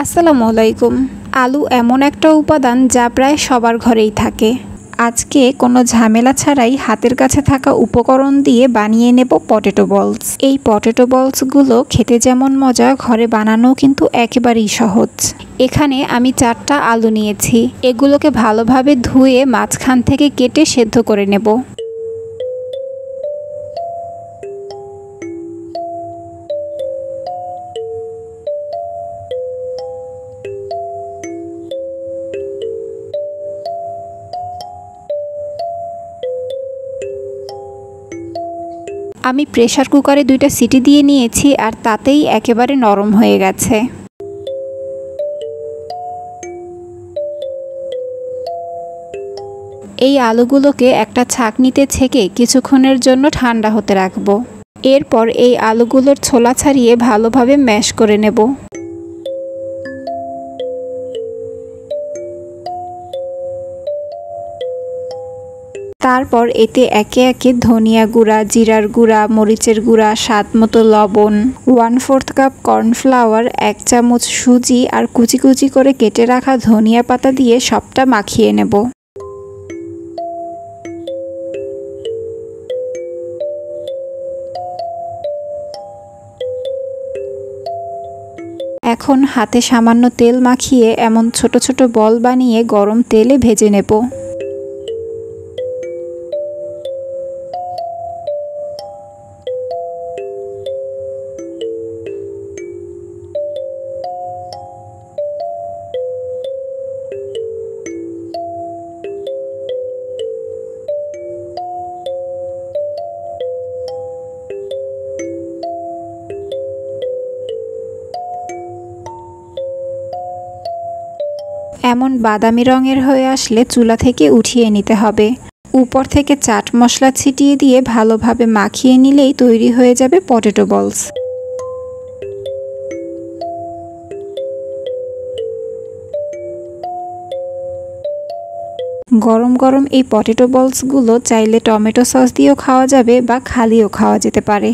আসসালামু আলাইকুম। আলু এমন একটা উপাদান যা প্রায় সবার ঘরেই থাকে। আজকে কোনো ঝামেলা ছাড়াই হাতের কাছে থাকা উপকরণ দিয়ে বানিয়ে নেব পটেটো বলস। এই পটেটো বলসগুলো খেতে যেমন মজা, ঘরে বানানো কিন্তু একেবারেই সহজ। এখানে আমি 4টা আলু নিয়েছি। এগুলোকে ভালোভাবে ধুয়ে মাঝখান থেকে কেটে সেদ্ধ করে নেব। আমি প্রেসার কুকারে 2টা সিটি দিয়ে নিয়েছি আর তাতেই একেবারে নরম হয়ে গেছে। এই আলুগুলোকে একটা ছাঁকনিতে ছেঁকে কিছুক্ষণের জন্য ঠান্ডা হতে রাখবো। এরপর এই আলুগুলোর ছোলা ছাড়িয়ে ভালোভাবে ম্যাশ করে নেব। তারপর এতে একে একে ধনিয়া গুঁড়া, জিরার গুঁড়া, মরিচের গুঁড়া, স্বাদমতো লবণ, 1/4 কাপ কর্নফ্লাওয়ার, 1 চামচ সুজি আর কুচি কুচি করে কেটে রাখা ধনিয়া পাতা দিয়ে সবটা মাখিয়ে নেব। এখন হাতে সামান্য তেল মাখিয়ে এমন ছোট ছোট বল বানিয়ে গরম তেলে ভেজে নেব। এমন বাদামি রঙের হয়ে আসলে চুলা থেকে উঠিয়ে নিতে হবে। উপর থেকে চাট মশলা ছিটিয়ে দিয়ে ভালোভাবে মাখিয়ে নিলেই তৈরি হয়ে যাবে পটেটো বলস। গরম গরম এই পটেটো বলসগুলো চাইলে টমেটো সস দিয়েও খাওয়া যাবে বা খালিও খাওয়া যেতে পারে।